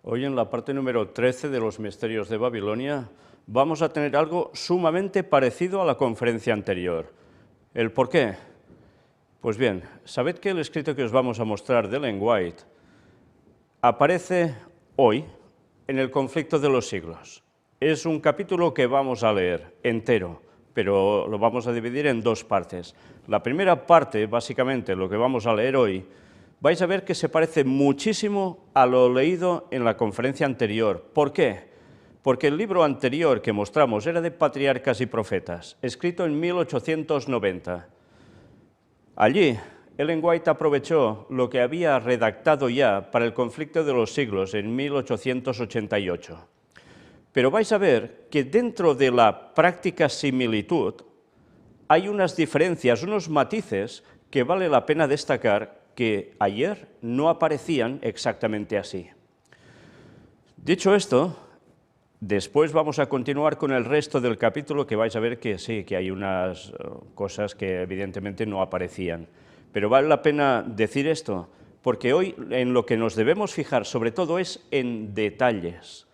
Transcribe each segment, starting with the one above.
Hoy en la parte número 13 de los Misterios de Babilonia vamos a tener algo sumamente parecido a la conferencia anterior. ¿El por qué? Pues bien, sabed que el escrito que os vamos a mostrar de Ellen White aparece hoy en el conflicto de los siglos. Es un capítulo que vamos a leer entero, pero lo vamos a dividir en dos partes. La primera parte, básicamente, lo que vamos a leer hoy, vais a ver que se parece muchísimo a lo leído en la conferencia anterior. ¿Por qué? Porque el libro anterior que mostramos era de Patriarcas y Profetas, escrito en 1890. Allí, Ellen White aprovechó lo que había redactado ya para el conflicto de los siglos en 1888. Pero vais a ver que dentro de la práctica similitud hay unas diferencias, unos matices que vale la pena destacar que ayer no aparecían exactamente así. Dicho esto, después vamos a continuar con el resto del capítulo, que vais a ver que sí, que hay unas cosas que evidentemente no aparecían. Pero vale la pena decir esto, porque hoy en lo que nos debemos fijar sobre todo es en detalles.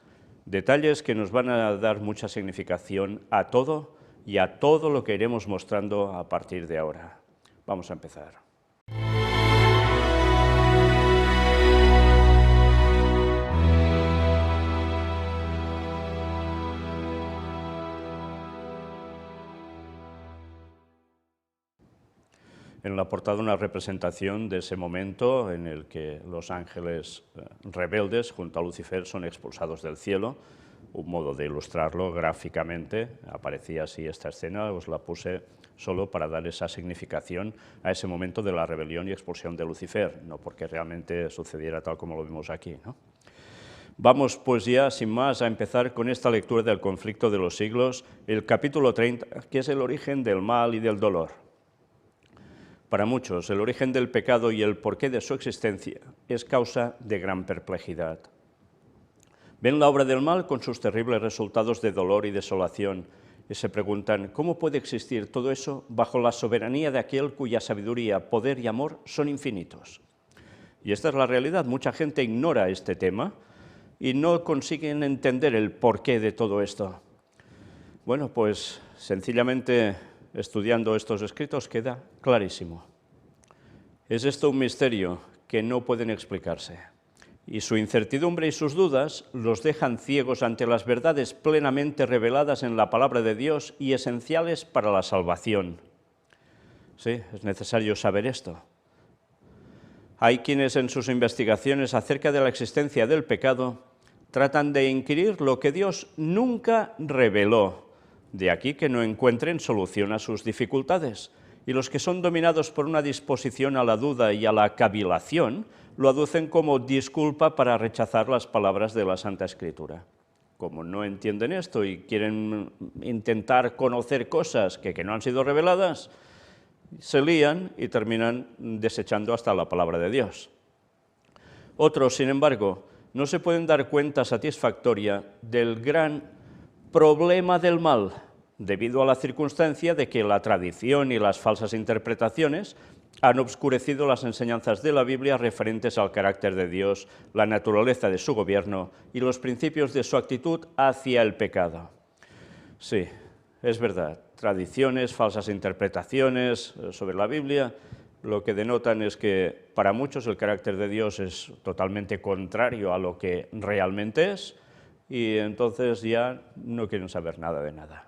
Detalles que nos van a dar mucha significación a todo y a todo lo que iremos mostrando a partir de ahora. Vamos a empezar. En la portada una representación de ese momento en el que los ángeles rebeldes junto a Lucifer son expulsados del cielo. Un modo de ilustrarlo gráficamente, aparecía así esta escena, os la puse solo para dar esa significación a ese momento de la rebelión y expulsión de Lucifer, no porque realmente sucediera tal como lo vimos aquí, ¿no? Vamos pues ya, sin más, a empezar con esta lectura del conflicto de los siglos, el capítulo 30, que es el origen del mal y del dolor. Para muchos, el origen del pecado y el porqué de su existencia es causa de gran perplejidad. Ven la obra del mal con sus terribles resultados de dolor y desolación y se preguntan, ¿cómo puede existir todo eso bajo la soberanía de aquel cuya sabiduría, poder y amor son infinitos? Y esta es la realidad, mucha gente ignora este tema y no consiguen entender el porqué de todo esto. Bueno, pues sencillamente estudiando estos escritos queda clarísimo. Es esto un misterio que no pueden explicarse, y su incertidumbre y sus dudas los dejan ciegos ante las verdades plenamente reveladas en la palabra de Dios y esenciales para la salvación. Sí, es necesario saber esto. Hay quienes en sus investigaciones acerca de la existencia del pecado tratan de inquirir lo que Dios nunca reveló. De aquí que no encuentren solución a sus dificultades, y los que son dominados por una disposición a la duda y a la cavilación lo aducen como disculpa para rechazar las palabras de la Santa Escritura. Como no entienden esto y quieren intentar conocer cosas que no han sido reveladas, se lían y terminan desechando hasta la palabra de Dios. Otros, sin embargo, no se pueden dar cuenta satisfactoria del gran problema del mal, debido a la circunstancia de que la tradición y las falsas interpretaciones han obscurecido las enseñanzas de la Biblia referentes al carácter de Dios, la naturaleza de su gobierno y los principios de su actitud hacia el pecado. Sí, es verdad, tradiciones, falsas interpretaciones sobre la Biblia, lo que denotan es que para muchos el carácter de Dios es totalmente contrario a lo que realmente es, y entonces ya no quieren saber nada de nada.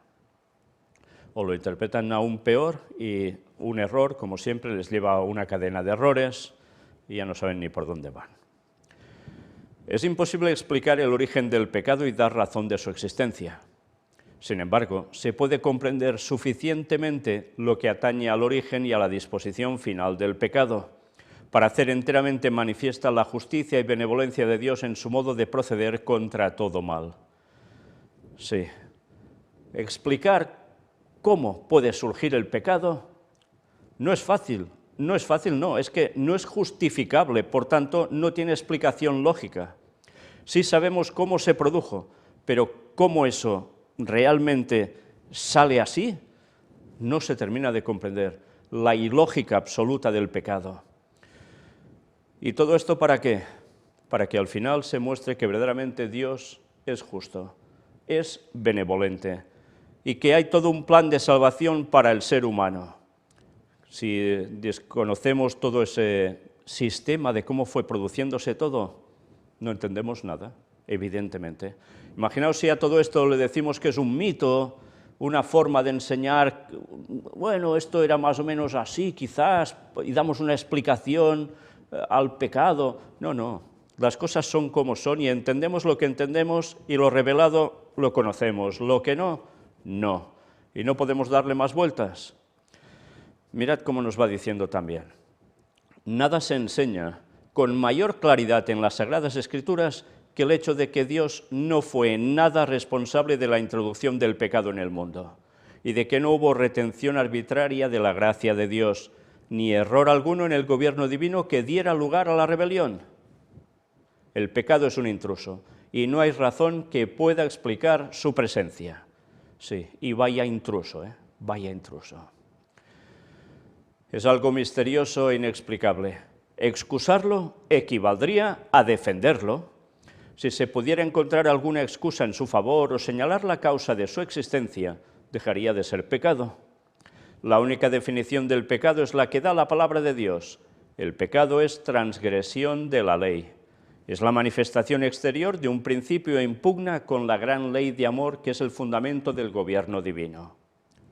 O lo interpretan aún peor y un error, como siempre, les lleva a una cadena de errores y ya no saben ni por dónde van. Es imposible explicar el origen del pecado y dar razón de su existencia. Sin embargo, se puede comprender suficientemente lo que atañe al origen y a la disposición final del pecado, para hacer enteramente manifiesta la justicia y benevolencia de Dios en su modo de proceder contra todo mal. Sí, explicar cómo puede surgir el pecado no es fácil, es que no es justificable, por tanto no tiene explicación lógica. Sí sabemos cómo se produjo, pero cómo eso realmente sale así, no se termina de comprender la ilógica absoluta del pecado. ¿Y todo esto para qué? para que al final se muestre que verdaderamente Dios es justo, es benevolente y que hay todo un plan de salvación para el ser humano. Si desconocemos todo ese sistema de cómo fue produciéndose todo, no entendemos nada, evidentemente. Imaginaos si a todo esto le decimos que es un mito, una forma de enseñar, bueno, esto era más o menos así quizás, y damos una explicación al pecado. No, no, las cosas son como son y entendemos lo que entendemos y lo revelado lo conocemos, lo que no, no. Y no podemos darle más vueltas. Mirad cómo nos va diciendo también. Nada se enseña con mayor claridad en las Sagradas Escrituras que el hecho de que Dios no fue en nada responsable de la introducción del pecado en el mundo y de que no hubo retención arbitraria de la gracia de Dios, ni error alguno en el gobierno divino que diera lugar a la rebelión. El pecado es un intruso y no hay razón que pueda explicar su presencia. Sí, y vaya intruso, vaya intruso. Es algo misterioso e inexplicable. Excusarlo equivaldría a defenderlo. Si se pudiera encontrar alguna excusa en su favor o señalar la causa de su existencia, dejaría de ser pecado. La única definición del pecado es la que da la palabra de Dios. El pecado es transgresión de la ley. Es la manifestación exterior de un principio en pugna con la gran ley de amor que es el fundamento del gobierno divino.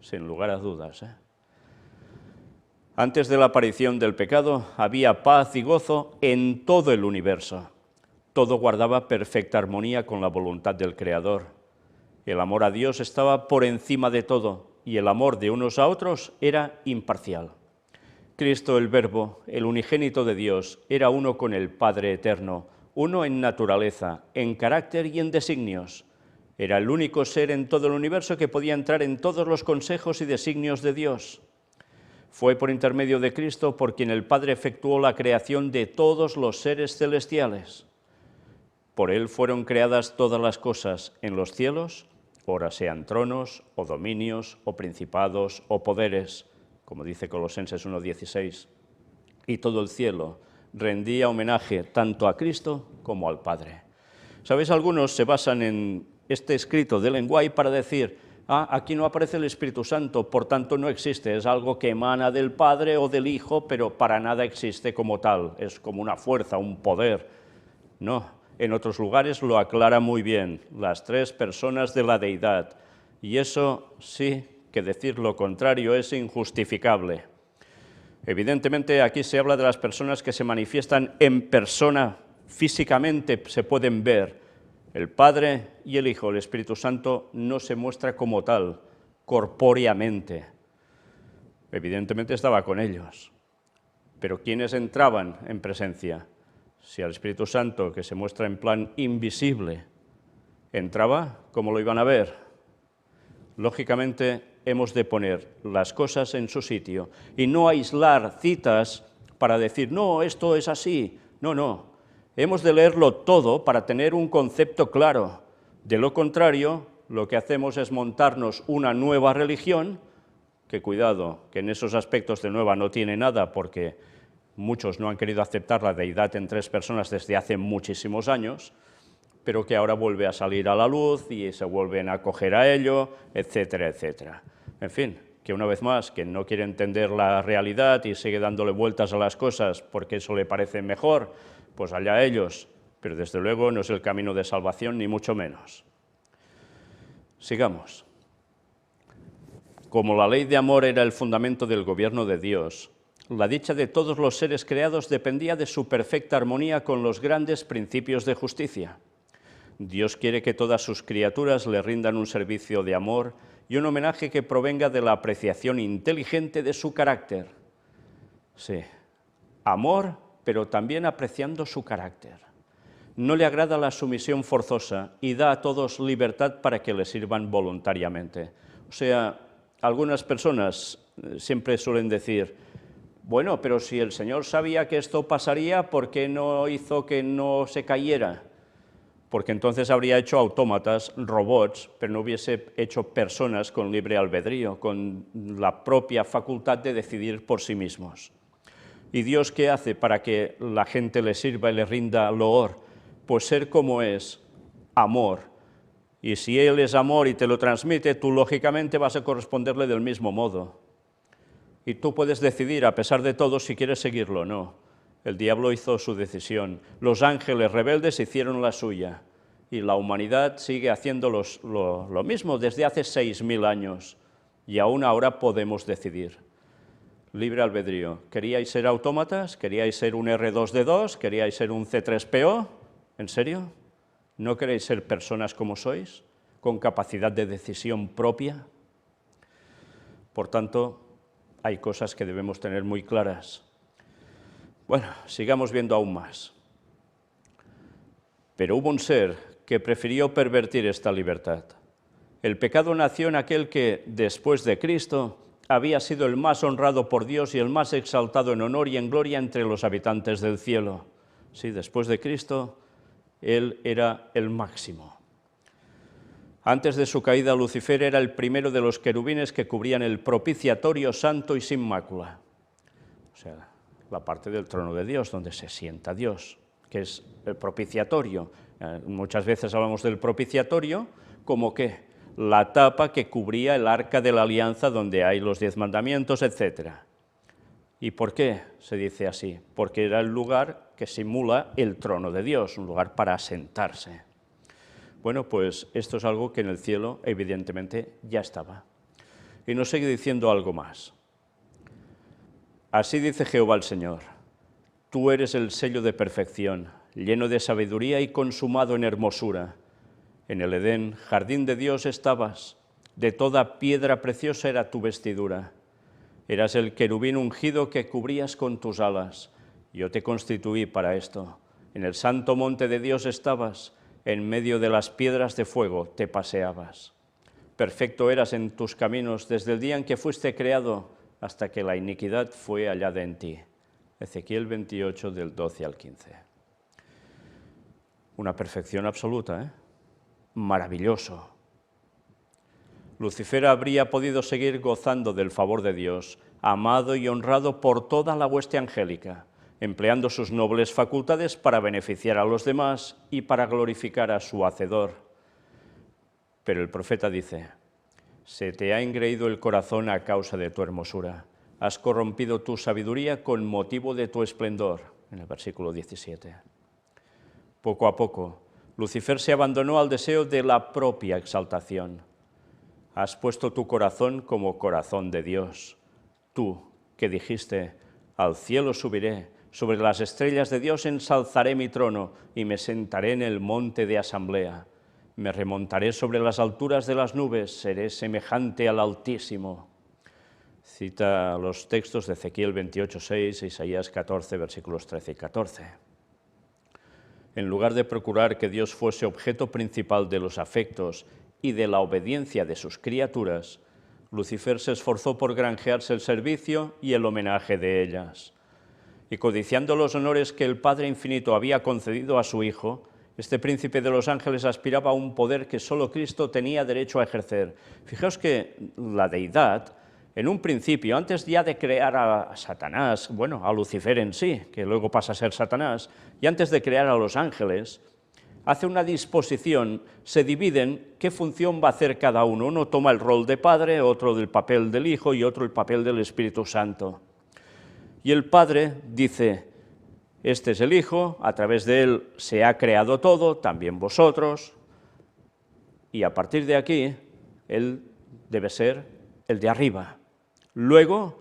Sin lugar a dudas, Antes de la aparición del pecado había paz y gozo en todo el universo. Todo guardaba perfecta armonía con la voluntad del Creador. El amor a Dios estaba por encima de todo y el amor de unos a otros era imparcial. Cristo, el Verbo, el unigénito de Dios, era uno con el Padre eterno, uno en naturaleza, en carácter y en designios. Era el único ser en todo el universo que podía entrar en todos los consejos y designios de Dios. Fue por intermedio de Cristo por quien el Padre efectuó la creación de todos los seres celestiales. Por él fueron creadas todas las cosas en los cielos, ora sean tronos, o dominios, o principados, o poderes, como dice Colosenses 1:16. Y todo el cielo rendía homenaje tanto a Cristo como al Padre. ¿Sabéis? Algunos se basan en este escrito de Ellen White para decir, aquí no aparece el Espíritu Santo, por tanto no existe, es algo que emana del Padre o del Hijo, pero para nada existe como tal, es como una fuerza, un poder. No, en otros lugares lo aclara muy bien, las tres personas de la deidad, y eso sí que decir lo contrario es injustificable. Evidentemente aquí se habla de las personas que se manifiestan en persona, físicamente se pueden ver. El Padre y el Hijo, el Espíritu Santo, no se muestra como tal, corpóreamente. Evidentemente estaba con ellos. Pero ¿quiénes entraban en presencia? Si al Espíritu Santo, que se muestra en plan invisible, entraba, ¿cómo lo iban a ver? Lógicamente, hemos de poner las cosas en su sitio y no aislar citas para decir, no, esto es así. No, no. Hemos de leerlo todo para tener un concepto claro. De lo contrario, lo que hacemos es montarnos una nueva religión, que cuidado, que en esos aspectos de nueva no tiene nada porque muchos no han querido aceptar la deidad en tres personas desde hace muchísimos años, pero que ahora vuelve a salir a la luz y se vuelven a acoger a ello, etcétera, etcétera. En fin, que una vez más, quien no quiere entender la realidad y sigue dándole vueltas a las cosas porque eso le parece mejor, pues allá ellos, pero desde luego no es el camino de salvación, ni mucho menos. Sigamos. Como la ley de amor era el fundamento del gobierno de Dios, la dicha de todos los seres creados dependía de su perfecta armonía con los grandes principios de justicia. Dios quiere que todas sus criaturas le rindan un servicio de amor y un homenaje que provenga de la apreciación inteligente de su carácter. Sí, amor, pero también apreciando su carácter. No le agrada la sumisión forzosa y da a todos libertad para que le sirvan voluntariamente. O sea, algunas personas siempre suelen decir, bueno, pero si el Señor sabía que esto pasaría, ¿por qué no hizo que no se cayera? Porque entonces habría hecho autómatas, robots, pero no hubiese hecho personas con libre albedrío, con la propia facultad de decidir por sí mismos. ¿Y Dios qué hace para que la gente le sirva y le rinda loor? Pues ser como es, amor. Y si Él es amor y te lo transmite, tú lógicamente vas a corresponderle del mismo modo. Y tú puedes decidir, a pesar de todo, si quieres seguirlo o no. El diablo hizo su decisión, los ángeles rebeldes hicieron la suya, y la humanidad sigue haciendo lo mismo desde hace 6.000 años, y aún ahora podemos decidir. Libre albedrío. ¿Queríais ser autómatas? ¿Queríais ser un R2D2? ¿Queríais ser un C3PO? ¿En serio? ¿No queréis ser personas como sois, con capacidad de decisión propia? Por tanto, hay cosas que debemos tener muy claras. Bueno, sigamos viendo aún más. Pero hubo un ser que prefirió pervertir esta libertad. El pecado nació en aquel que, después de Cristo, había sido el más honrado por Dios y el más exaltado en honor y en gloria entre los habitantes del cielo. Sí, después de Cristo, Él era el máximo. Antes de su caída, Lucifer era el primero de los querubines que cubrían el propiciatorio santo y sin mácula. O sea, la parte del trono de Dios, donde se sienta Dios, que es el propiciatorio. Muchas veces hablamos del propiciatorio como que la tapa que cubría el arca de la alianza, donde hay los 10 mandamientos, etc. ¿Y por qué se dice así? Porque era el lugar que simula el trono de Dios, un lugar para sentarse. Bueno, pues esto es algo que en el cielo, evidentemente, ya estaba. Y nos sigue diciendo algo más. Así dice Jehová el Señor, tú eres el sello de perfección, lleno de sabiduría y consumado en hermosura. En el Edén, jardín de Dios estabas, de toda piedra preciosa era tu vestidura. Eras el querubín ungido que cubrías con tus alas. Yo te constituí para esto. En el santo monte de Dios estabas, en medio de las piedras de fuego te paseabas. Perfecto eras en tus caminos desde el día en que fuiste creado hasta que la iniquidad fue hallada en ti. Ezequiel 28, del 12 al 15. Una perfección absoluta, ¿eh? Maravilloso. Lucifer habría podido seguir gozando del favor de Dios, amado y honrado por toda la hueste angélica, empleando sus nobles facultades para beneficiar a los demás y para glorificar a su Hacedor. Pero el profeta dice, se te ha engreído el corazón a causa de tu hermosura, has corrompido tu sabiduría con motivo de tu esplendor, en el versículo 17. Poco a poco, Lucifer se abandonó al deseo de la propia exaltación. Has puesto tu corazón como corazón de Dios. Tú, que dijiste, al cielo subiré, sobre las estrellas de Dios ensalzaré mi trono y me sentaré en el monte de asamblea. Me remontaré sobre las alturas de las nubes, seré semejante al Altísimo. Cita los textos de Ezequiel 28:6 e Isaías 14, versículos 13 y 14. En lugar de procurar que Dios fuese objeto principal de los afectos y de la obediencia de sus criaturas, Lucifer se esforzó por granjearse el servicio y el homenaje de ellas. Y codiciando los honores que el Padre Infinito había concedido a su Hijo, este príncipe de los ángeles aspiraba a un poder que solo Cristo tenía derecho a ejercer. Fijaos que la deidad, en un principio, antes ya de crear a Satanás, bueno, a Lucifer en sí, que luego pasa a ser Satanás, y antes de crear a los ángeles, hace una disposición, se dividen qué función va a hacer cada uno. Uno toma el rol de Padre, otro del papel del Hijo y otro el papel del Espíritu Santo. Y el Padre dice, este es el Hijo, a través de él se ha creado todo, también vosotros, y a partir de aquí, él debe ser el de arriba. Luego,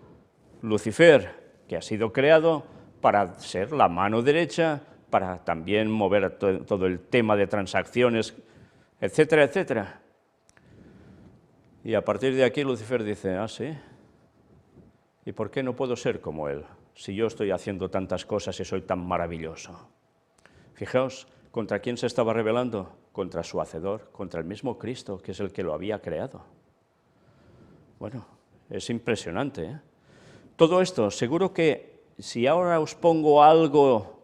Lucifer, que ha sido creado para ser la mano derecha, para también mover todo el tema de transacciones, etcétera, etcétera. Y a partir de aquí Lucifer dice, ah, sí, ¿y por qué no puedo ser como él? Si yo estoy haciendo tantas cosas y soy tan maravilloso. Fijaos, ¿contra quién se estaba rebelando? Contra su Hacedor, contra el mismo Cristo, que es el que lo había creado. Bueno, es impresionante, ¿eh? Todo esto, seguro que si ahora os pongo algo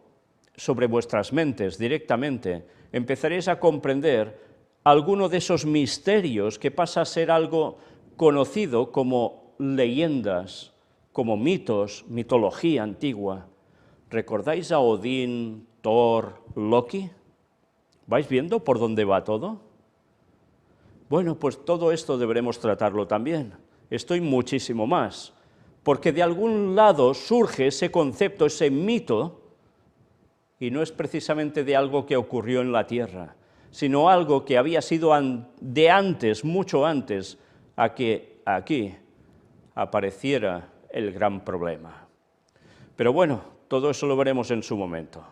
sobre vuestras mentes directamente, empezaréis a comprender alguno de esos misterios que pasa a ser algo conocido como leyendas, como mitos, mitología antigua. ¿Recordáis a Odín, Thor, Loki? ¿Vais viendo por dónde va todo? Bueno, pues todo esto deberemos tratarlo también. Esto y muchísimo más, porque de algún lado surge ese concepto, ese mito, y no es precisamente de algo que ocurrió en la tierra, sino algo que había sido de antes, mucho antes, a que aquí apareciera el gran problema. Pero bueno, todo eso lo veremos en su momento.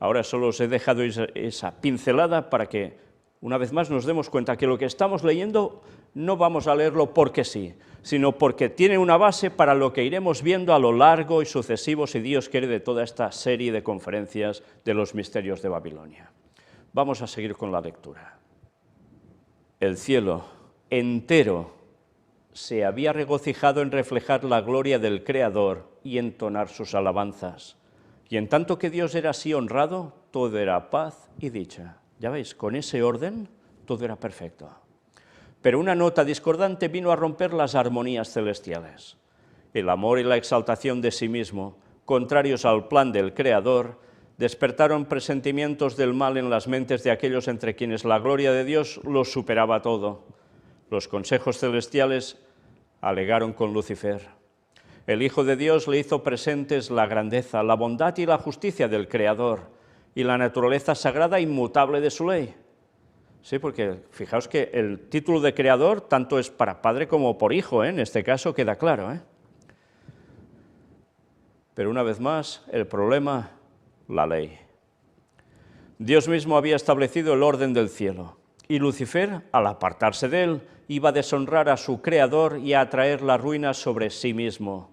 Ahora solo os he dejado esa pincelada para que, una vez más, nos demos cuenta que lo que estamos leyendo no vamos a leerlo porque sí, sino porque tiene una base para lo que iremos viendo a lo largo y sucesivo, si Dios quiere, de toda esta serie de conferencias de los misterios de Babilonia. Vamos a seguir con la lectura. El cielo entero se había regocijado en reflejar la gloria del Creador y entonar sus alabanzas. Y en tanto que Dios era así honrado, todo era paz y dicha. Ya veis, con ese orden todo era perfecto. Pero una nota discordante vino a romper las armonías celestiales. El amor y la exaltación de sí mismo, contrarios al plan del Creador, despertaron presentimientos del mal en las mentes de aquellos entre quienes la gloria de Dios los superaba todo. Los consejos celestiales alegaron con Lucifer. El Hijo de Dios le hizo presentes la grandeza, la bondad y la justicia del Creador y la naturaleza sagrada e inmutable de su ley. Sí, porque fijaos que el título de Creador tanto es para padre como por hijo, en este caso queda claro. Pero una vez más, el problema, la ley. Dios mismo había establecido el orden del cielo, y Lucifer, al apartarse de él, iba a deshonrar a su Creador y a atraer la ruina sobre sí mismo.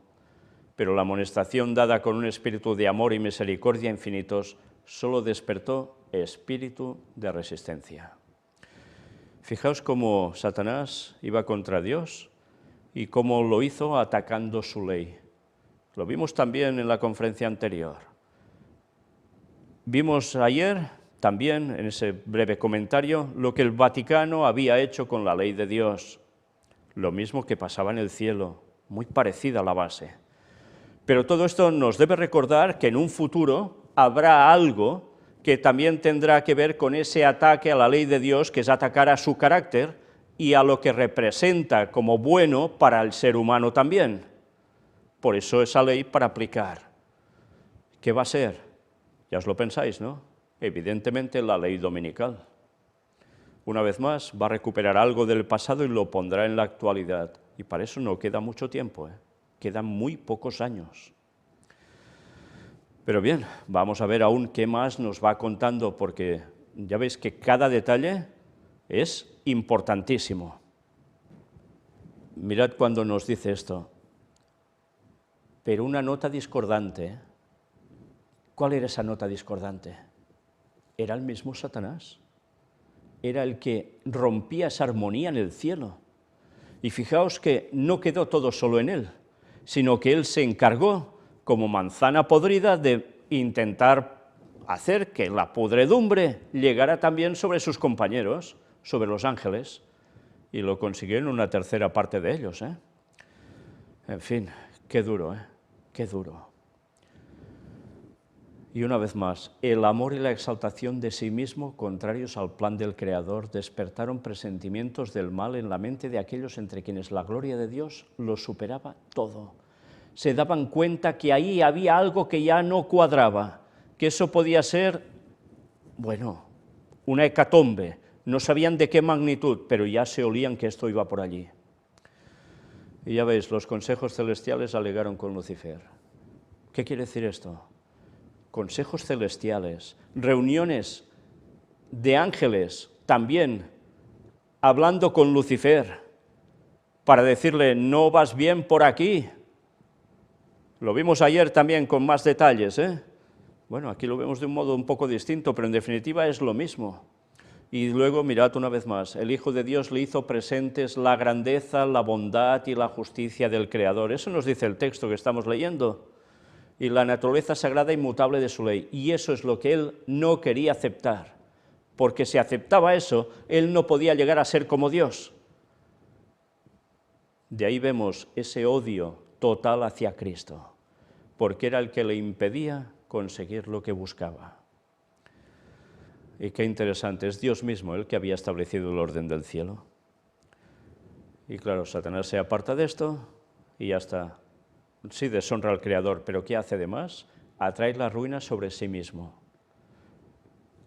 Pero la amonestación dada con un espíritu de amor y misericordia infinitos solo despertó espíritu de resistencia. Fijaos cómo Satanás iba contra Dios y cómo lo hizo atacando su ley. Lo vimos también en la conferencia anterior. Vimos ayer también, en ese breve comentario, lo que el Vaticano había hecho con la ley de Dios. Lo mismo que pasaba en el cielo, muy parecida a la base. Pero todo esto nos debe recordar que en un futuro habrá algo que también tendrá que ver con ese ataque a la ley de Dios, que es atacar a su carácter y a lo que representa como bueno para el ser humano también. Por eso esa ley para aplicar. ¿Qué va a ser? Ya os lo pensáis, ¿no? Evidentemente la ley dominical. Una vez más, va a recuperar algo del pasado y lo pondrá en la actualidad. Y para eso no queda mucho tiempo, Quedan muy pocos años. Pero bien, vamos a ver aún qué más nos va contando, porque ya veis que cada detalle es importantísimo. Mirad cuando nos dice esto. Pero una nota discordante. ¿Cuál era esa nota discordante? Era el mismo Satanás. Era el que rompía esa armonía en el cielo. Y fijaos que no quedó todo solo en él, sino que él se encargó, como manzana podrida, de intentar hacer que la podredumbre llegara también sobre sus compañeros, sobre los ángeles, y lo consiguió en una tercera parte de ellos. En fin, qué duro, qué duro. Y una vez más, el amor y la exaltación de sí mismo, contrarios al plan del Creador, despertaron presentimientos del mal en la mente de aquellos entre quienes la gloria de Dios lo superaba todo. Se daban cuenta que ahí había algo que ya no cuadraba, que eso podía ser, bueno, una hecatombe. No sabían de qué magnitud, pero ya se olían que esto iba por allí. Y ya veis, los consejos celestiales alegaron con Lucifer. ¿Qué quiere decir esto? Consejos celestiales, reuniones de ángeles también hablando con Lucifer para decirle, no vas bien por aquí. Lo vimos ayer también con más detalles, Bueno, aquí lo vemos de un modo un poco distinto, pero en definitiva es lo mismo. Y luego, mirad una vez más, el Hijo de Dios le hizo presentes la grandeza, la bondad y la justicia del Creador. Eso nos dice el texto que estamos leyendo. Y la naturaleza sagrada e inmutable de su ley. Y eso es lo que él no quería aceptar, porque si aceptaba eso, él no podía llegar a ser como Dios. De ahí vemos ese odio total hacia Cristo, porque era el que le impedía conseguir lo que buscaba. Y qué interesante, es Dios mismo el que había establecido el orden del cielo. Y claro, Satanás se aparta de esto y ya está. Sí, deshonra al Creador, pero ¿qué hace de más? Atrae la ruina sobre sí mismo.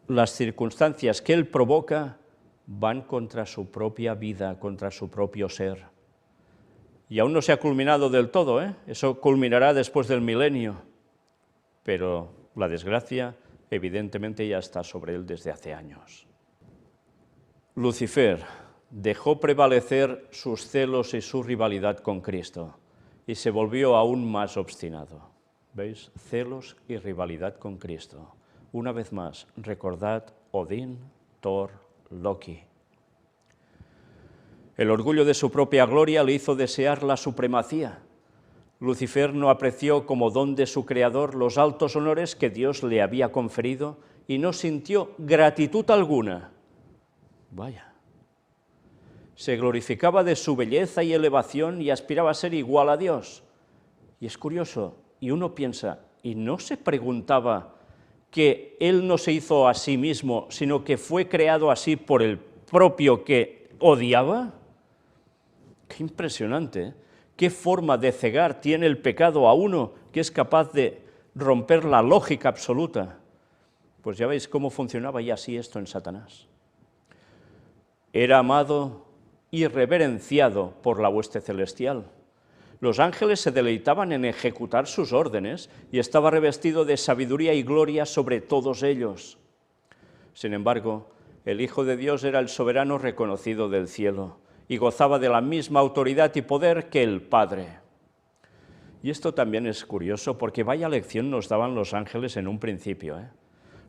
Las circunstancias que él provoca van contra su propia vida, contra su propio ser. Y aún no se ha culminado del todo, ¿eh? Eso culminará después del milenio. Pero la desgracia, evidentemente, ya está sobre él desde hace años. Lucifer dejó prevalecer sus celos y su rivalidad con Cristo y se volvió aún más obstinado. ¿Veis? Celos y rivalidad con Cristo. Una vez más, recordad Odín, Thor, Loki. El orgullo de su propia gloria le hizo desear la supremacía. Lucifer no apreció como don de su creador los altos honores que Dios le había conferido y no sintió gratitud alguna. Vaya. Se glorificaba de su belleza y elevación y aspiraba a ser igual a Dios. Y es curioso, y uno piensa, ¿y no se preguntaba que él no se hizo a sí mismo, sino que fue creado así por el propio que odiaba? Qué impresionante, ¿eh? Qué forma de cegar tiene el pecado a uno que es capaz de romper la lógica absoluta. Pues ya veis cómo funcionaba y así esto en Satanás. Era amado y reverenciado por la hueste celestial. Los ángeles se deleitaban en ejecutar sus órdenes y estaba revestido de sabiduría y gloria sobre todos ellos. Sin embargo, el Hijo de Dios era el soberano reconocido del cielo y gozaba de la misma autoridad y poder que el Padre. Y esto también es curioso porque vaya lección nos daban los ángeles en un principio, ¿eh?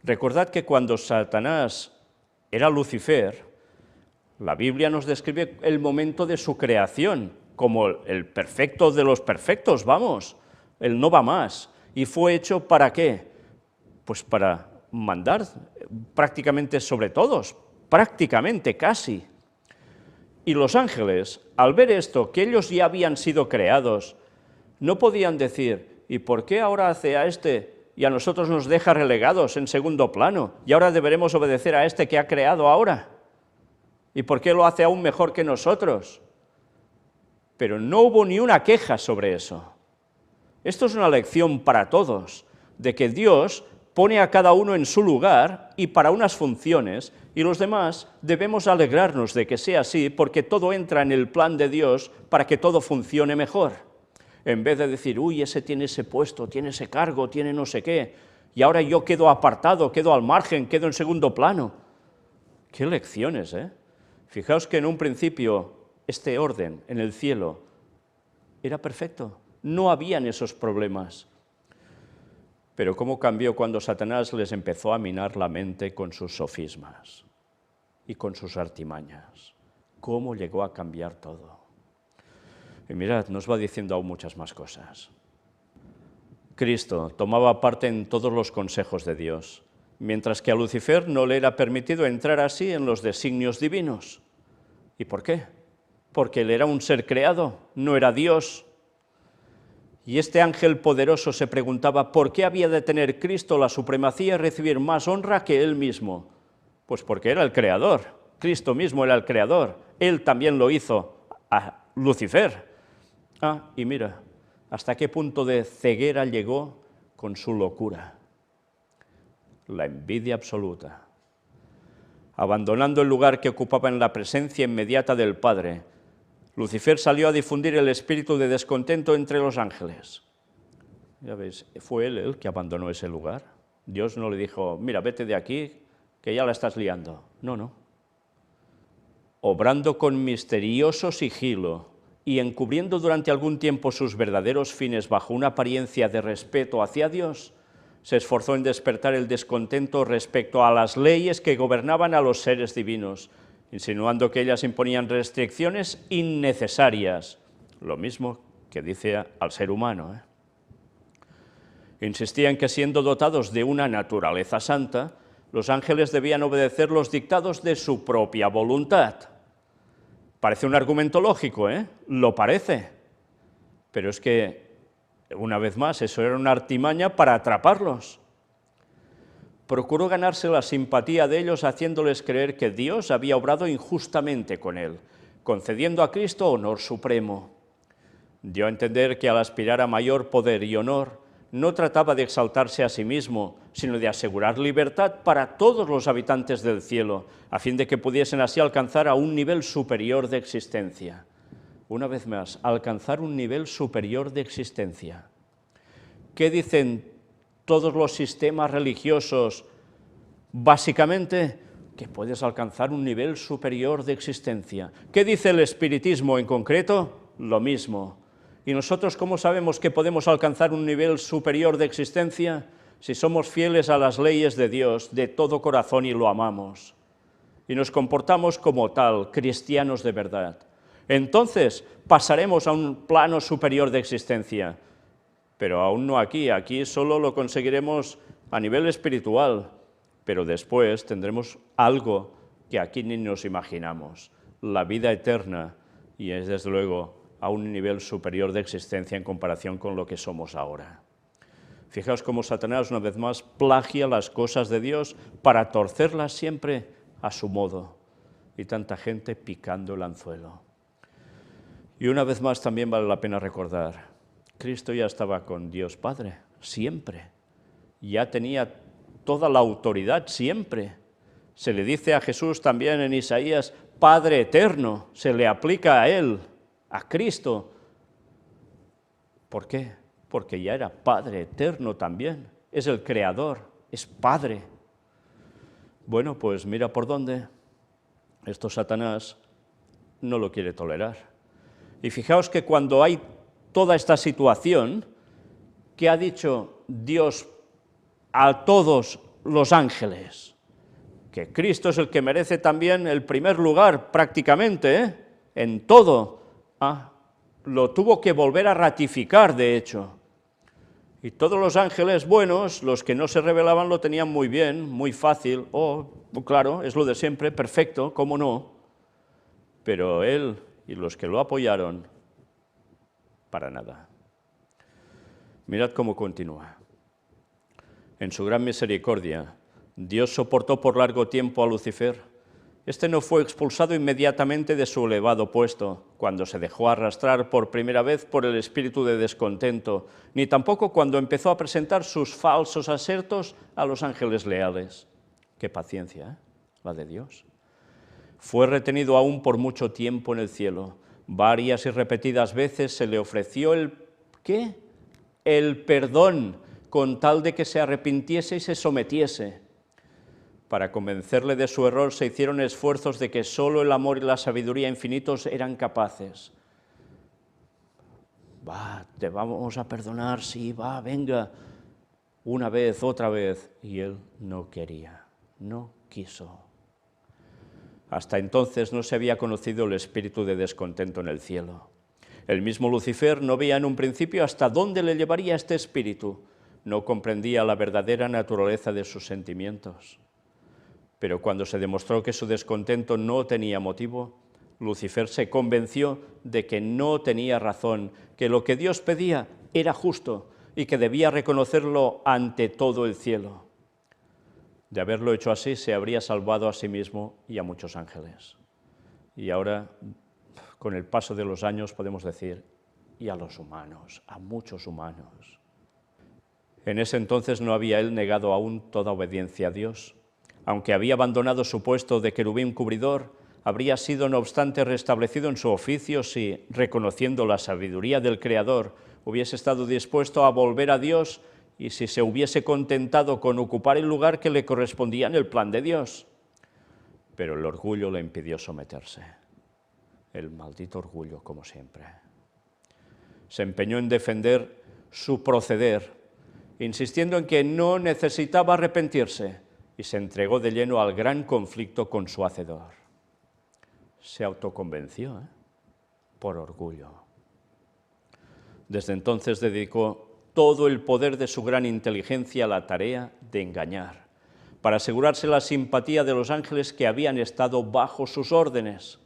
Recordad que cuando Satanás era Lucifer, la Biblia nos describe el momento de su creación como el perfecto de los perfectos, vamos, él no va más. ¿Y fue hecho para qué? Pues para mandar prácticamente sobre todos, prácticamente, casi. Y los ángeles, al ver esto, que ellos ya habían sido creados, no podían decir, ¿y por qué ahora hace a este y a nosotros nos deja relegados en segundo plano? Y ahora deberemos obedecer a este que ha creado ahora. ¿Y por qué lo hace aún mejor que nosotros? Pero no hubo ni una queja sobre eso. Esto es una lección para todos, de que Dios pone a cada uno en su lugar y para unas funciones, y los demás debemos alegrarnos de que sea así, porque todo entra en el plan de Dios para que todo funcione mejor. En vez de decir, uy, ese tiene ese puesto, tiene ese cargo, tiene no sé qué, y ahora yo quedo apartado, quedo al margen, quedo en segundo plano. ¡Qué lecciones, eh! Fijaos que en un principio este orden en el cielo era perfecto, no habían esos problemas. Pero cómo cambió cuando Satanás les empezó a minar la mente con sus sofismas y con sus artimañas. Cómo llegó a cambiar todo. Y mirad, nos va diciendo aún muchas más cosas. Cristo tomaba parte en todos los consejos de Dios, mientras que a Lucifer no le era permitido entrar así en los designios divinos. ¿Y por qué? Porque él era un ser creado, no era Dios. Y este ángel poderoso se preguntaba por qué había de tener Cristo la supremacía y recibir más honra que él mismo. Pues porque era el creador, Cristo mismo era el creador, él también lo hizo a Lucifer. Y mira, hasta qué punto de ceguera llegó con su locura. La envidia absoluta. Abandonando el lugar que ocupaba en la presencia inmediata del Padre, Lucifer salió a difundir el espíritu de descontento entre los ángeles. Ya veis, fue él el que abandonó ese lugar. Dios no le dijo, mira, vete de aquí, que ya la estás liando. No, no. Obrando con misterioso sigilo y encubriendo durante algún tiempo sus verdaderos fines bajo una apariencia de respeto hacia Dios, se esforzó en despertar el descontento respecto a las leyes que gobernaban a los seres divinos, insinuando que ellas imponían restricciones innecesarias, lo mismo que dice al ser humano. Insistía en que siendo dotados de una naturaleza santa, los ángeles debían obedecer los dictados de su propia voluntad. Parece un argumento lógico, ¿eh? Lo parece, pero es que, una vez más, eso era una artimaña para atraparlos. procuró ganarse la simpatía de ellos haciéndoles creer que Dios había obrado injustamente con él, concediendo a Cristo honor supremo. Dio a entender que al aspirar a mayor poder y honor, no trataba de exaltarse a sí mismo, sino de asegurar libertad para todos los habitantes del cielo, a fin de que pudiesen así alcanzar a un nivel superior de existencia. Una vez más, alcanzar un nivel superior de existencia. ¿Qué dicen todos los sistemas religiosos? Básicamente, que puedes alcanzar un nivel superior de existencia. ¿Qué dice el espiritismo en concreto? Lo mismo. ¿Y nosotros cómo sabemos que podemos alcanzar un nivel superior de existencia? Si somos fieles a las leyes de Dios de todo corazón y lo amamos. Y nos comportamos como tal, cristianos de verdad. Entonces pasaremos a un plano superior de existencia. Pero aún no aquí, aquí solo lo conseguiremos a nivel espiritual. Pero después tendremos algo que aquí ni nos imaginamos, la vida eterna, y es desde luego a un nivel superior de existencia en comparación con lo que somos ahora. Fijaos cómo Satanás una vez más plagia las cosas de Dios para torcerlas siempre a su modo, y tanta gente picando el anzuelo. Y una vez más también vale la pena recordar, Cristo ya estaba con Dios Padre, siempre, ya tenía toda la autoridad siempre. Se le dice a Jesús también en Isaías, Padre eterno, se le aplica a Él, a Cristo. ¿Por qué? Porque ya era Padre eterno también, es el Creador, es Padre. Bueno, pues mira por dónde, esto Satanás no lo quiere tolerar. Y fijaos que cuando hay toda esta situación, que ha dicho Dios a todos los ángeles, que Cristo es el que merece también el primer lugar prácticamente, en todo, lo tuvo que volver a ratificar de hecho. Y todos los ángeles buenos, los que no se rebelaban, lo tenían muy bien, muy fácil, claro, es lo de siempre, perfecto, cómo no, pero él y los que lo apoyaron, para nada. Mirad cómo continúa. En su gran misericordia, Dios soportó por largo tiempo a Lucifer. Este no fue expulsado inmediatamente de su elevado puesto, cuando se dejó arrastrar por primera vez por el espíritu de descontento, ni tampoco cuando empezó a presentar sus falsos asertos a los ángeles leales. Qué paciencia, la de Dios. Fue retenido aún por mucho tiempo en el cielo. Varias y repetidas veces se le ofreció ¿qué? El perdón, con tal de que se arrepintiese y se sometiese. Para convencerle de su error se hicieron esfuerzos de que solo el amor y la sabiduría infinitos eran capaces. Te vamos a perdonar, sí, venga, una vez, otra vez. Y él no quería, no quiso. Hasta entonces no se había conocido el espíritu de descontento en el cielo. El mismo Lucifer no veía en un principio hasta dónde le llevaría este espíritu. No comprendía la verdadera naturaleza de sus sentimientos. Pero cuando se demostró que su descontento no tenía motivo, Lucifer se convenció de que no tenía razón, que lo que Dios pedía era justo y que debía reconocerlo ante todo el cielo. De haberlo hecho así, se habría salvado a sí mismo y a muchos ángeles. Y ahora, con el paso de los años, podemos decir, y a los humanos, a muchos humanos. En ese entonces no había él negado aún toda obediencia a Dios. Aunque había abandonado su puesto de querubín cubridor, habría sido no obstante restablecido en su oficio si, reconociendo la sabiduría del Creador, hubiese estado dispuesto a volver a Dios y si se hubiese contentado con ocupar el lugar que le correspondía en el plan de Dios. Pero el orgullo le impidió someterse. El maldito orgullo, como siempre. Se empeñó en defender su proceder, insistiendo en que no necesitaba arrepentirse, y se entregó de lleno al gran conflicto con su Hacedor. Se autoconvenció, por orgullo. Desde entonces dedicó todo el poder de su gran inteligencia a la tarea de engañar, para asegurarse la simpatía de los ángeles que habían estado bajo sus órdenes.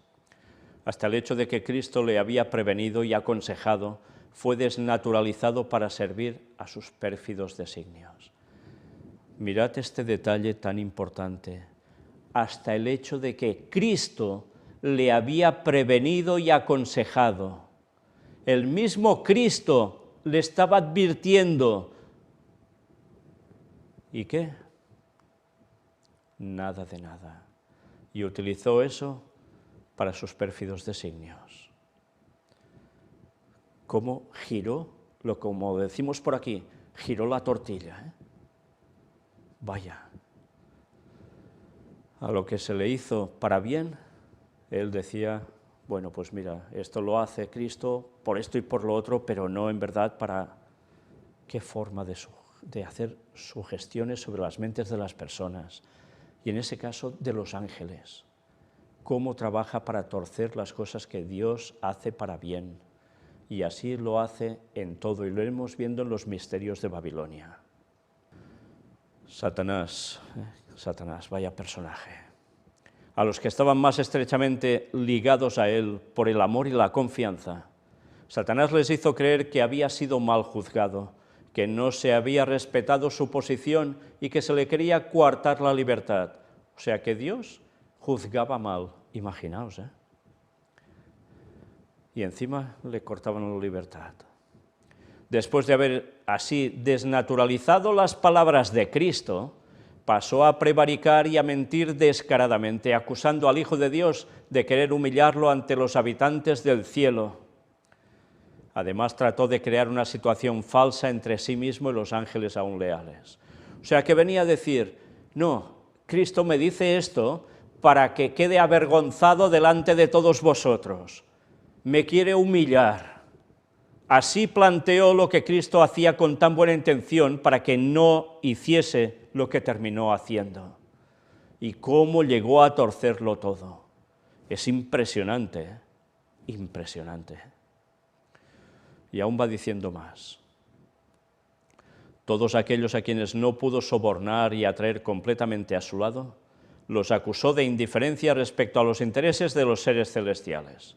Hasta el hecho de que Cristo le había prevenido y aconsejado fue desnaturalizado para servir a sus pérfidos designios. Mirad este detalle tan importante, hasta el hecho de que Cristo le había prevenido y aconsejado. El mismo Cristo le estaba advirtiendo. ¿Y qué? Nada de nada. Y utilizó eso para sus pérfidos designios. ¿Cómo giró? Como decimos por aquí, giró la tortilla, ¿eh? Vaya. A lo que se le hizo para bien, él decía, bueno, pues mira, esto lo hace Cristo por esto y por lo otro, pero no en verdad para qué forma de hacer sugestiones sobre las mentes de las personas, y en ese caso de los ángeles. Cómo trabaja para torcer las cosas que Dios hace para bien, y así lo hace en todo, y lo iremos viendo en los misterios de Babilonia. Satanás, vaya personaje. A los que estaban más estrechamente ligados a él por el amor y la confianza, Satanás les hizo creer que había sido mal juzgado, que no se había respetado su posición y que se le quería coartar la libertad. O sea que Dios juzgaba mal, imaginaos, ¿eh? Y encima le cortaban la libertad. Después de haber así desnaturalizado las palabras de Cristo, pasó a prevaricar y a mentir descaradamente, acusando al Hijo de Dios de querer humillarlo ante los habitantes del cielo. Además, trató de crear una situación falsa entre sí mismo y los ángeles aún leales. O sea, que venía a decir, no, Cristo me dice esto para que quede avergonzado delante de todos vosotros. Me quiere humillar. Así planteó lo que Cristo hacía con tan buena intención para que no hiciese lo que terminó haciendo. Y cómo llegó a torcerlo todo. Es impresionante, ¿eh? Impresionante. Y aún va diciendo más. Todos aquellos a quienes no pudo sobornar y atraer completamente a su lado, los acusó de indiferencia respecto a los intereses de los seres celestiales.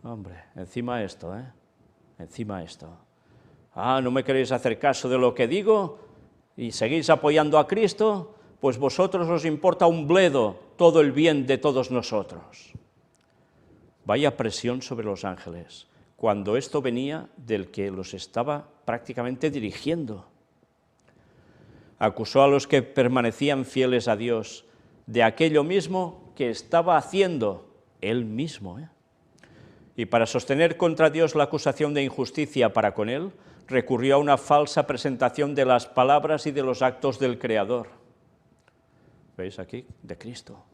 Hombre, encima esto, ¿eh? Encima esto. Ah, ¿no me queréis hacer caso de lo que digo? ¿Y seguís apoyando a Cristo? Pues vosotros os importa un bledo todo el bien de todos nosotros. Vaya presión sobre los ángeles, cuando esto venía del que los estaba prácticamente dirigiendo. Acusó a los que permanecían fieles a Dios de aquello mismo que estaba haciendo él mismo, ¿eh? Y para sostener contra Dios la acusación de injusticia para con él, recurrió a una falsa presentación de las palabras y de los actos del Creador. ¿Veis aquí? De Cristo.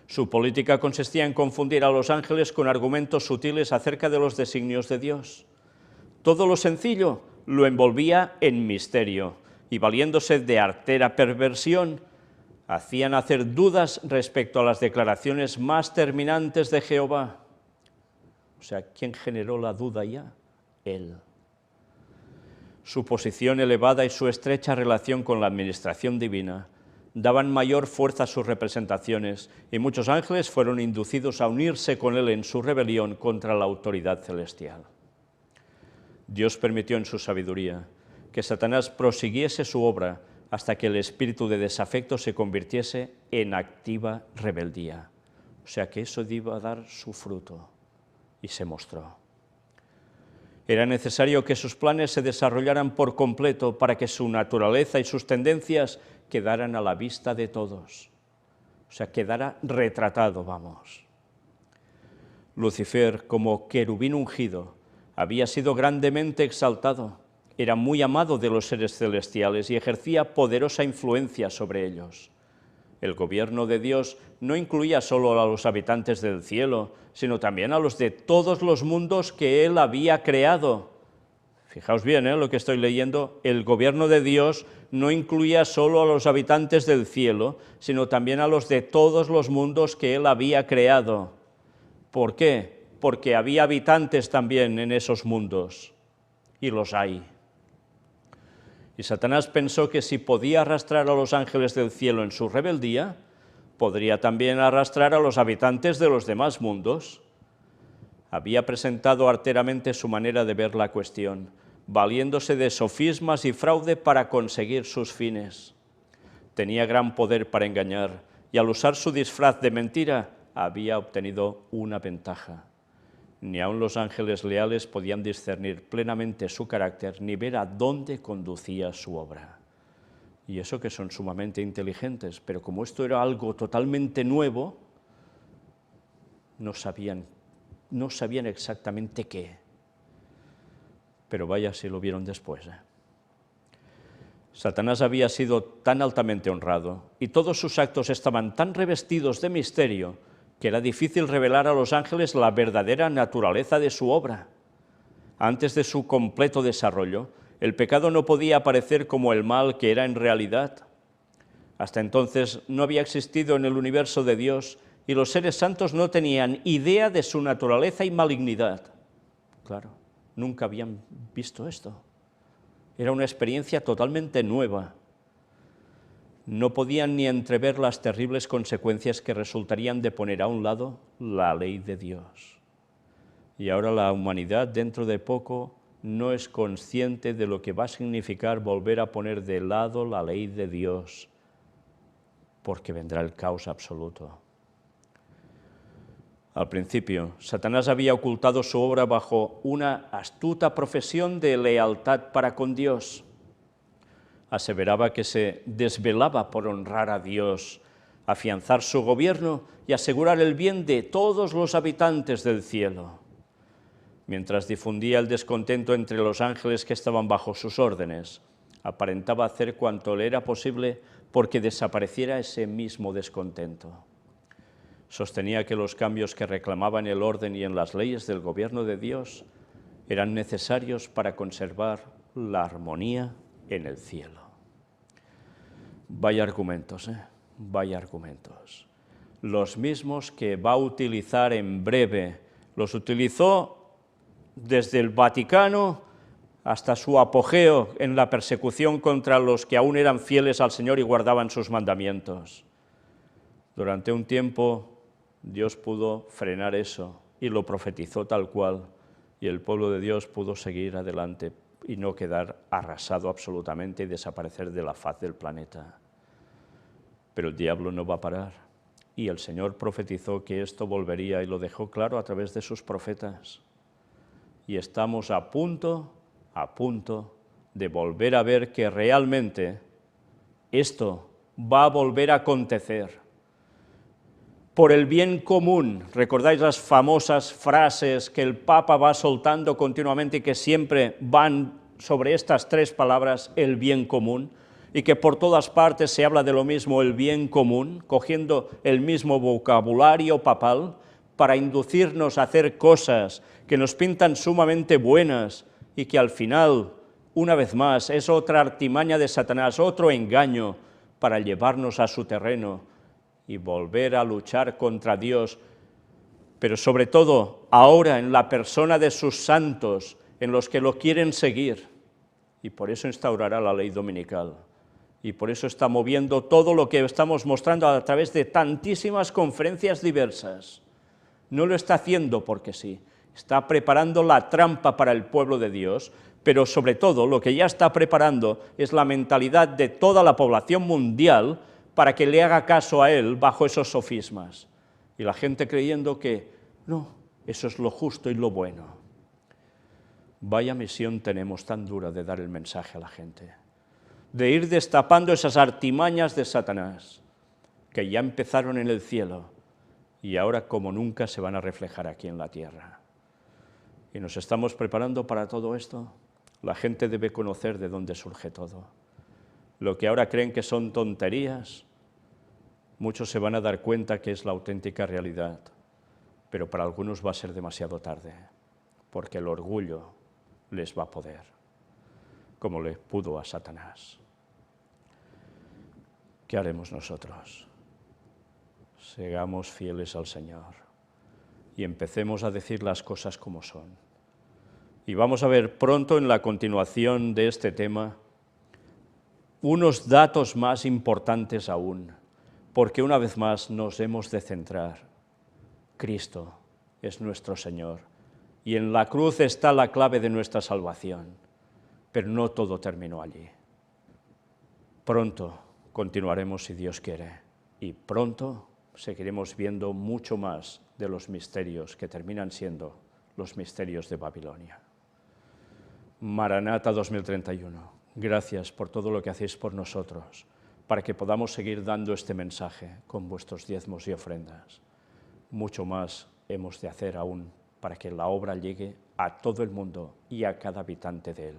Su política consistía en confundir a los ángeles con argumentos sutiles acerca de los designios de Dios. Todo lo sencillo lo envolvía en misterio, y valiéndose de artera perversión, hacían hacer dudas respecto a las declaraciones más terminantes de Jehová. O sea, ¿quién generó la duda ya? Él. Su posición elevada y su estrecha relación con la administración divina daban mayor fuerza a sus representaciones, y muchos ángeles fueron inducidos a unirse con él en su rebelión contra la autoridad celestial. Dios permitió en su sabiduría que Satanás prosiguiese su obra hasta que el espíritu de desafecto se convirtiese en activa rebeldía. O sea que eso iba a dar su fruto. Y se mostró. Era necesario que sus planes se desarrollaran por completo para que su naturaleza y sus tendencias quedaran a la vista de todos. O sea, quedara retratado, vamos. Lucifer, como querubín ungido, había sido grandemente exaltado, era muy amado de los seres celestiales y ejercía poderosa influencia sobre ellos. El gobierno de Dios no incluía solo a los habitantes del cielo, sino también a los de todos los mundos que Él había creado. Fijaos bien, lo que estoy leyendo, el gobierno de Dios no incluía solo a los habitantes del cielo, sino también a los de todos los mundos que Él había creado. ¿Por qué? Porque había habitantes también en esos mundos, y los hay. Y Satanás pensó que si podía arrastrar a los ángeles del cielo en su rebeldía, podría también arrastrar a los habitantes de los demás mundos. Había presentado arteramente su manera de ver la cuestión, valiéndose de sofismas y fraude para conseguir sus fines. Tenía gran poder para engañar y al usar su disfraz de mentira había obtenido una ventaja. Ni aun los ángeles leales podían discernir plenamente su carácter ni ver a dónde conducía su obra. Y eso que son sumamente inteligentes, pero como esto era algo totalmente nuevo, no sabían exactamente qué. Pero vaya si lo vieron después. Satanás había sido tan altamente honrado y todos sus actos estaban tan revestidos de misterio que era difícil revelar a los ángeles la verdadera naturaleza de su obra. Antes de su completo desarrollo, el pecado no podía aparecer como el mal que era en realidad. Hasta entonces no había existido en el universo de Dios y los seres santos no tenían idea de su naturaleza y malignidad. Claro, nunca habían visto esto. Era una experiencia totalmente nueva. No podían ni entrever las terribles consecuencias que resultarían de poner a un lado la ley de Dios. Y ahora la humanidad, dentro de poco, no es consciente de lo que va a significar volver a poner de lado la ley de Dios, porque vendrá el caos absoluto. Al principio, Satanás había ocultado su obra bajo una astuta profesión de lealtad para con Dios. Aseveraba que se desvelaba por honrar a Dios, afianzar su gobierno y asegurar el bien de todos los habitantes del cielo. Mientras difundía el descontento entre los ángeles que estaban bajo sus órdenes, aparentaba hacer cuanto le era posible porque desapareciera ese mismo descontento. Sostenía que los cambios que reclamaban el orden y en las leyes del gobierno de Dios eran necesarios para conservar la armonía en el cielo. Vaya argumentos, vaya argumentos. Los mismos que va a utilizar en breve, los utilizó desde el Vaticano hasta su apogeo en la persecución contra los que aún eran fieles al Señor y guardaban sus mandamientos. Durante un tiempo Dios pudo frenar eso y lo profetizó tal cual, y el pueblo de Dios pudo seguir adelante y no quedar arrasado absolutamente y desaparecer de la faz del planeta. Pero el diablo no va a parar, y el Señor profetizó que esto volvería y lo dejó claro a través de sus profetas. Y estamos a punto de volver a ver que realmente esto va a volver a acontecer. Por el bien común, ¿recordáis las famosas frases que el Papa va soltando continuamente y que siempre van sobre estas tres palabras, el bien común, y que por todas partes se habla de lo mismo, el bien común, cogiendo el mismo vocabulario papal para inducirnos a hacer cosas que nos pintan sumamente buenas y que al final, una vez más, es otra artimaña de Satanás, otro engaño para llevarnos a su terreno y volver a luchar contra Dios, pero sobre todo ahora en la persona de sus santos, en los que lo quieren seguir, y por eso instaurará la ley dominical, y por eso está moviendo todo lo que estamos mostrando a través de tantísimas conferencias diversas. No lo está haciendo porque sí, está preparando la trampa para el pueblo de Dios, pero sobre todo lo que ya está preparando es la mentalidad de toda la población mundial para que le haga caso a él bajo esos sofismas. Y la gente creyendo que, no, eso es lo justo y lo bueno. Vaya misión tenemos tan dura de dar el mensaje a la gente, de ir destapando esas artimañas de Satanás, que ya empezaron en el cielo y ahora como nunca se van a reflejar aquí en la tierra. Y nos estamos preparando para todo esto. La gente debe conocer de dónde surge todo. Lo que ahora creen que son tonterías, muchos se van a dar cuenta que es la auténtica realidad, pero para algunos va a ser demasiado tarde, porque el orgullo les va a poder, como le pudo a Satanás. ¿Qué haremos nosotros? Sigamos fieles al Señor y empecemos a decir las cosas como son. Y vamos a ver pronto en la continuación de este tema unos datos más importantes aún, porque una vez más nos hemos de centrar. Cristo es nuestro Señor, y en la cruz está la clave de nuestra salvación. pero no todo terminó allí. Pronto continuaremos si Dios quiere, y pronto seguiremos viendo mucho más de los misterios que terminan siendo los misterios de Babilonia. Maranata 2031, gracias por todo lo que hacéis por nosotros, para que podamos seguir dando este mensaje con vuestros diezmos y ofrendas. Mucho más hemos de hacer aún para que la obra llegue a todo el mundo y a cada habitante de él,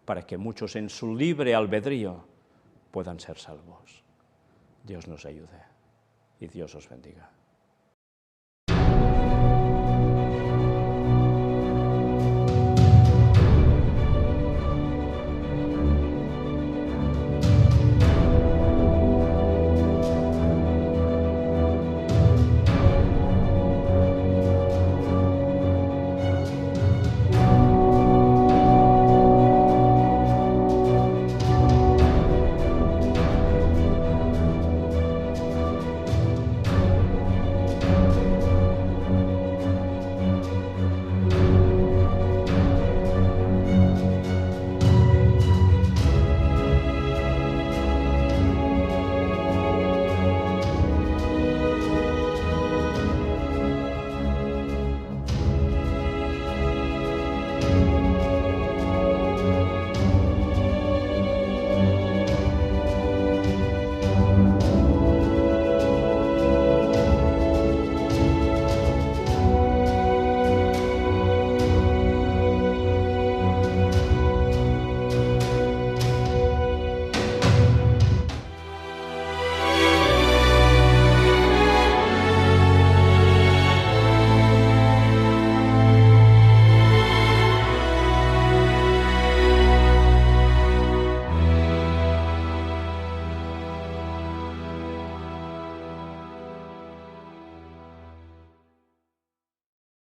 para que muchos en su libre albedrío puedan ser salvos. Dios nos ayude y Dios os bendiga.